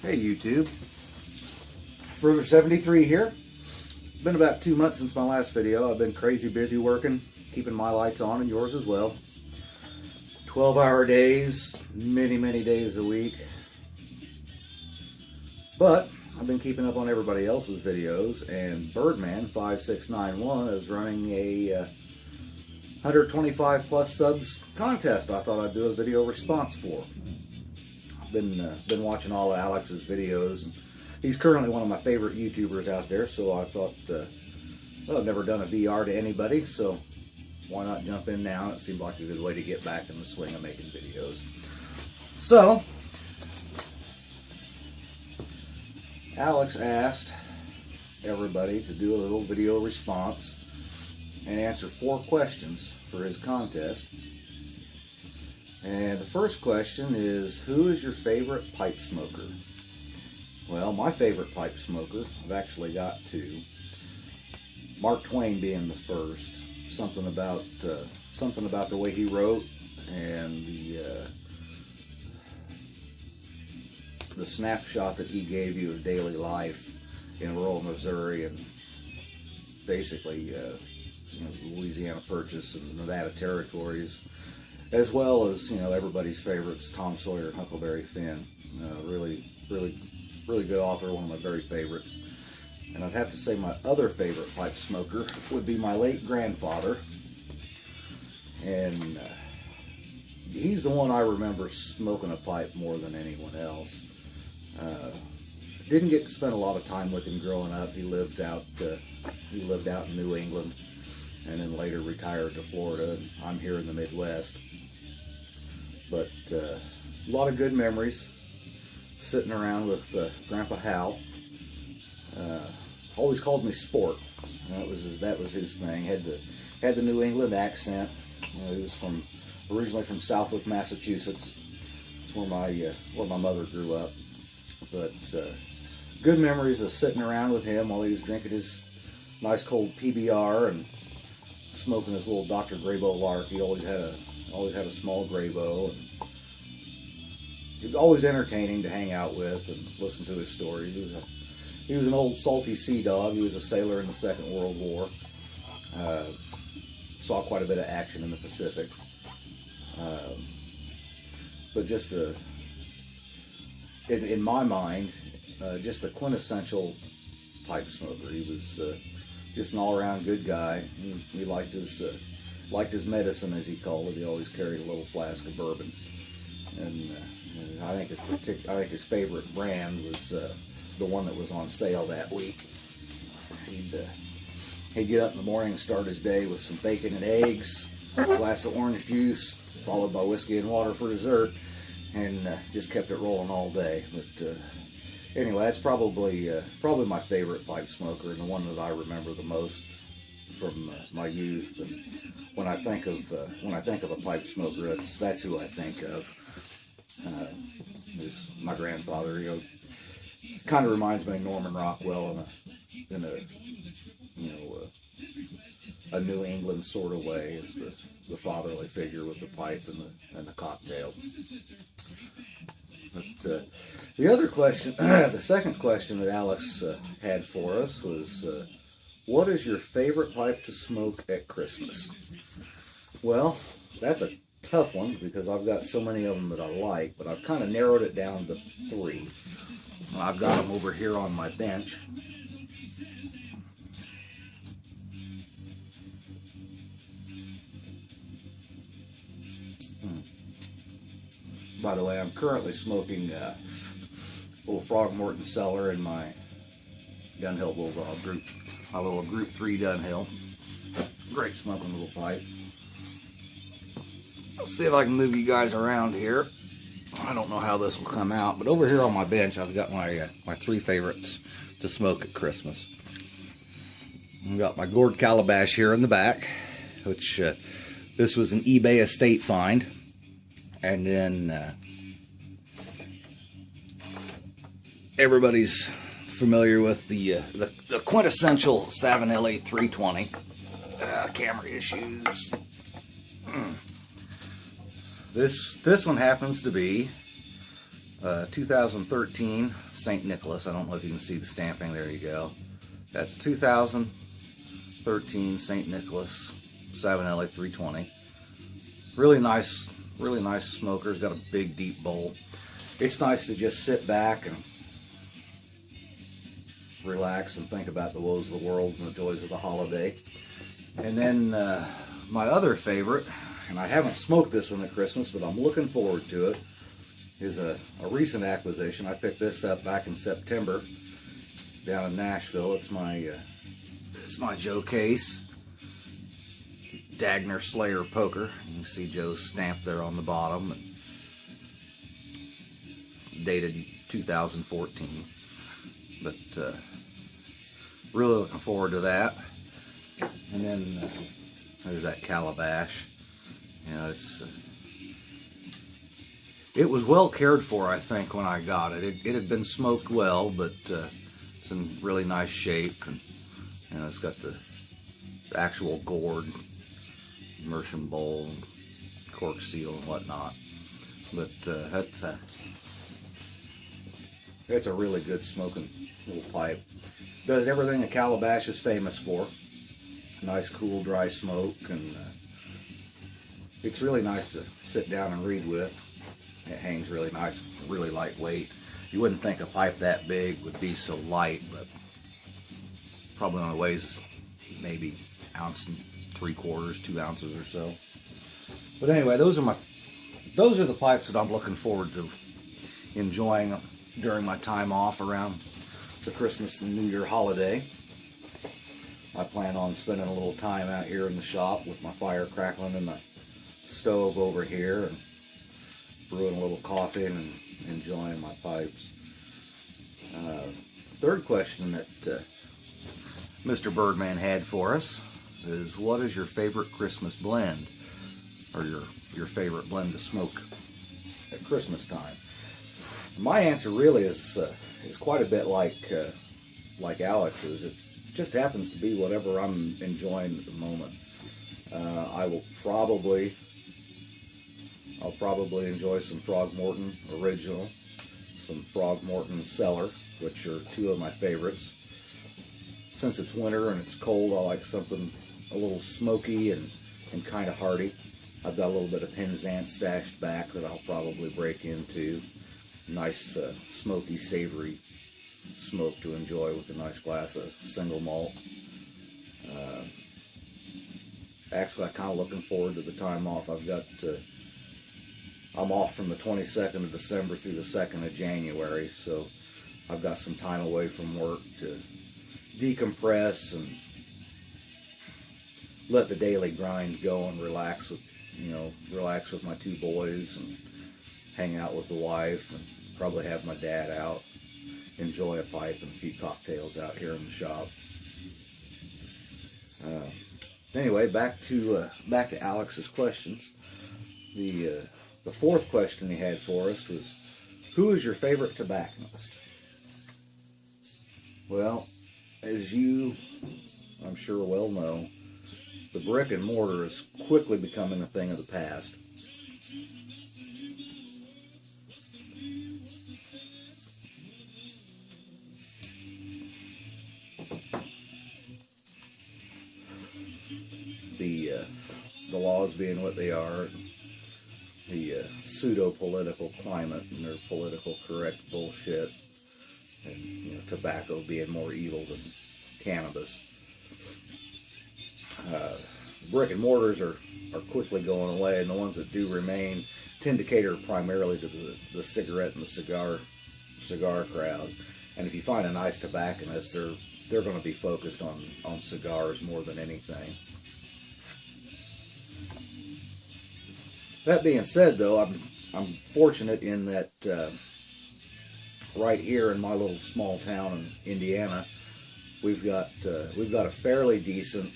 Hey YouTube, Further 73 here. Been about 2 months since my last video. I've been crazy busy working, keeping my lights on and yours as well. 12-hour days, many days a week. But I've been keeping up on everybody else's videos, and Birdman 5691 is running a 125 plus subs contest. I thought I'd do a video response for. Been watching all of Alex's videos, and he's currently one of my favorite YouTubers out there, so I thought, well, I've never done a VR to anybody, so why not jump in now? It seemed like a good way to get back in the swing of making videos. So, Alex asked everybody to do a little video response and answer 4 questions for his contest. And the first question is, who is your favorite pipe smoker? Well, my favorite pipe smoker, I've actually got 2. Mark Twain being the first. Something about the way he wrote and the snapshot that he gave you of daily life in rural Missouri and basically Louisiana Purchase and Nevada territories, as well as everybody's favorites, Tom Sawyer and Huckleberry Finn. Really good author, one of my very favorites. And I'd have to say my other favorite pipe smoker would be my late grandfather, and he's the one I remember smoking a pipe more than anyone else. Didn't get to spend a lot of time with him growing up. He lived out in New England, and then later retired to Florida. And I'm here in the Midwest. But a lot of good memories sitting around with Grandpa Hal. Always called me Sport. That was his thing. Had the New England accent. He was originally from Southwick, Massachusetts. It's where my mother grew up. But good memories of sitting around with him while he was drinking his nice cold PBR and smoking his little Dr. Graybo Lark. He always had a small Graybo, and he was always entertaining to hang out with and listen to his stories. He was an old salty sea dog. He was a sailor in the Second World War. Saw quite a bit of action in the Pacific. But just in my mind, just a quintessential pipe smoker. He was just an all-around good guy. He liked his medicine, as he called it. He always carried a little flask of bourbon, and I think his favorite brand was the one that was on sale that week. He'd get up in the morning and start his day with some bacon and eggs, a glass of orange juice, followed by whiskey and water for dessert, and just kept it rolling all day. But anyway, that's probably my favorite pipe smoker, and the one that I remember the most from my youth. And when I think of a pipe smoker, that's who I think of. Is my grandfather. Kind of reminds me of Norman Rockwell in a New England sort of way, as the fatherly figure with the pipe and the cocktail. But the other question, the second question that Alex had for us was, what is your favorite pipe to smoke at Christmas? Well, that's a tough one because I've got so many of them that I like, but I've kind of narrowed it down to 3. I've got them over here on my bench. By the way, I'm currently smoking a little Frogmorton Cellar in my Dunhill Bulldog group, my little Group 3 Dunhill. Great smoking little pipe. Let's see if I can move you guys around here. I don't know how this will come out, but over here on my bench, I've got my 3 favorites to smoke at Christmas. I've got my gourd calabash here in the back, which this was an eBay estate find. And then everybody's familiar with the quintessential Savinelli 320. Camera issues. This one happens to be 2013 St. Nicholas. I don't know if you can see the stamping. There you go. That's 2013 St. Nicholas 7LA 320. Really nice smoker. It's got a big deep bowl. It's nice to just sit back and relax and think about the woes of the world and the joys of the holiday. And then my other favorite, and I haven't smoked this one at Christmas, but I'm looking forward to it, is a recent acquisition. I picked this up back in September down in Nashville. It's my Joe Case Dagner Slayer poker. You can see Joe's stamp there on the bottom, and dated 2014. But really looking forward to that. And then there's that calabash. You know, it was well cared for, I think, when I got it. It had been smoked well, but it's in really nice shape, and you know, it's got the actual gourd, immersion bowl, cork seal, and whatnot. But it's a really good smoking little pipe. Does everything a calabash is famous for. Nice, cool, dry smoke, and it's really nice to sit down and read with. It hangs really nice, really lightweight. You wouldn't think a pipe that big would be so light, but probably only weighs maybe 1.75 ounces, 2 ounces or so. But anyway, those are the pipes that I'm looking forward to enjoying during my time off around the Christmas and New Year holiday. I plan on spending a little time out here in the shop with my fire crackling in the stove over here, and brewing a little coffee and enjoying my pipes. Third question that Mr. Birdman had for us is, what is your favorite Christmas blend, or your favorite blend to smoke at Christmas time? My answer really is quite a bit like Alex's. It just happens to be whatever I'm enjoying at the moment. I'll probably enjoy some Frogmorton Original, some Frogmorton Cellar, which are two of my favorites. Since it's winter and it's cold, I like something a little smoky and kind of hearty. I've got a little bit of Penzance stashed back that I'll probably break into. Nice smoky, savory smoke to enjoy with a nice glass of single malt. Actually, I'm kind of looking forward to the time off. I'm off from the 22nd of December through the 2nd of January, so I've got some time away from work to decompress and let the daily grind go and relax with my two boys and hang out with the wife, and probably have my dad out, enjoy a pipe and a few cocktails out here in the shop. Anyway, back to Alex's questions. The fourth question he had for us was, who is your favorite tobacconist? Well, as you, I'm sure, well know, the brick and mortar is quickly becoming a thing of the past. The laws being what they are, the pseudo-political climate and their political correct bullshit, and tobacco being more evil than cannabis. Brick and mortars are quickly going away, and the ones that do remain tend to cater primarily to the cigarette and the cigar crowd. And if you find a nice tobacconist, they're going to be focused on cigars more than anything. That being said, though, I'm fortunate in that right here in my little small town in Indiana, we've got a fairly decent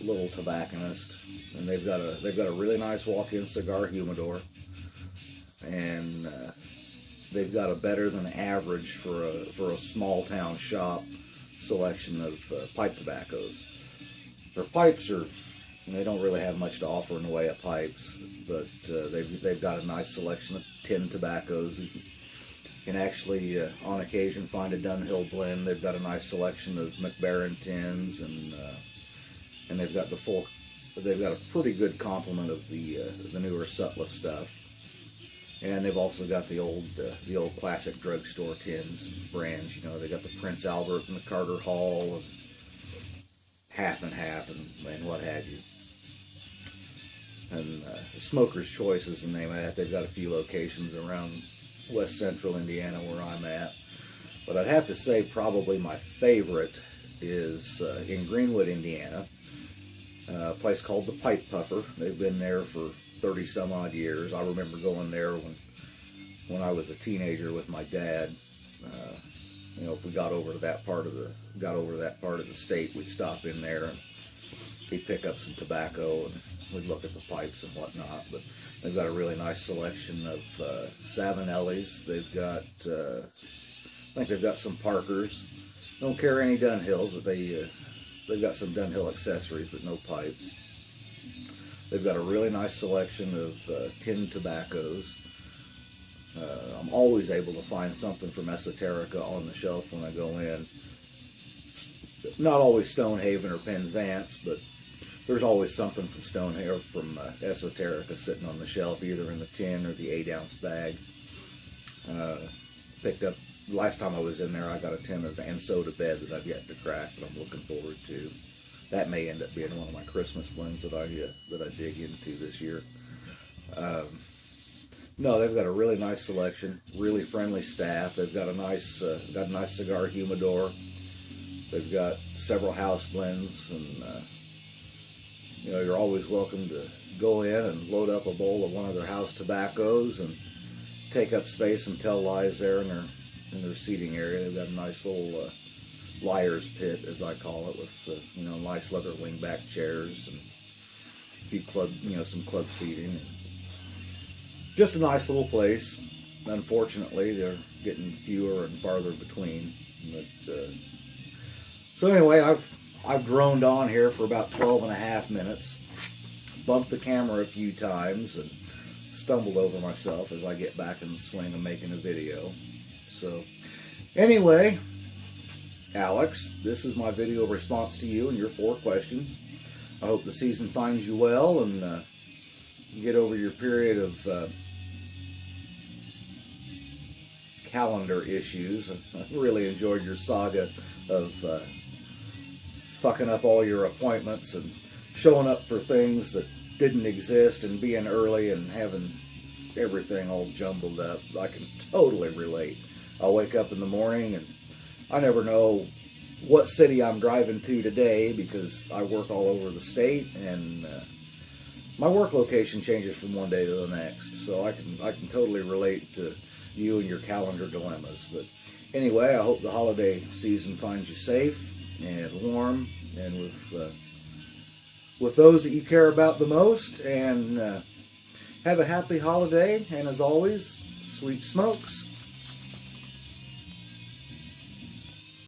little tobacconist, and they've got a really nice walk-in cigar humidor, and they've got a better than average for a small town shop selection of pipe tobaccos. Their pipes they don't really have much to offer in the way of pipes, but they've got a nice selection of tin tobaccos. can actually, on occasion, find a Dunhill blend. They've got a nice selection of McBaron tins, and they've got they've got a pretty good complement of the newer Sutliff stuff. And they've also got the old classic drugstore tins brands. You know, they got the Prince Albert and the Carter Hall, and half and half, and what have you. And Smoker's Choice is the name of that. They've got a few locations around west central Indiana where I'm at. But I'd have to say probably my favorite is in Greenwood, Indiana, a place called the Pipe Puffer. They've been there for 30 some odd years. I remember going there when I was a teenager with my dad. You know, if we got over to that part of the state, we'd stop in there and he'd pick up some tobacco and we'd look at the pipes and whatnot. But they've got a really nice selection of Savinellis. They've got I think they've got some Parkers. Don't carry any Dunhills, but they've got some Dunhill accessories, but no pipes. They've got a really nice selection of tin tobaccos. I'm always able to find something from Esoterica on the shelf when I go in. Not always Stonehaven or Penzance, but there's always something from Stonehaven, from Esoterica sitting on the shelf, either in the tin or the 8-ounce bag. Picked up, last time I was in there, I got a tin of Ansoda Bed that I've yet to crack, but I'm looking forward to. That may end up being one of my Christmas blends that I dig into this year. No, they've got a really nice selection, really friendly staff. They've got a nice cigar humidor. They've got several house blends, and you know, you're always welcome to go in and load up a bowl of one of their house tobaccos and take up space and tell lies there in their seating area. They've got a nice little liar's pit, as I call it, with you know, nice leather wingback chairs and a few some club seating. Just a nice little place. Unfortunately, they're getting fewer and farther between. But so anyway, I've droned on here for about 12 and a half minutes, bumped the camera a few times, and stumbled over myself as I get back in the swing of making a video. So anyway, Alex, this is my video response to you and your 4 questions. I hope the season finds you well, and you get over your period of calendar issues. I really enjoyed your saga of fucking up all your appointments and showing up for things that didn't exist and being early and having everything all jumbled up. I can totally relate. I wake up in the morning and I never know what city I'm driving to today because I work all over the state, and my work location changes from one day to the next. So I can totally relate to you and your calendar dilemmas. But anyway, I hope the holiday season finds you safe and warm, and with those that you care about the most, and have a happy holiday, and as always, sweet smokes.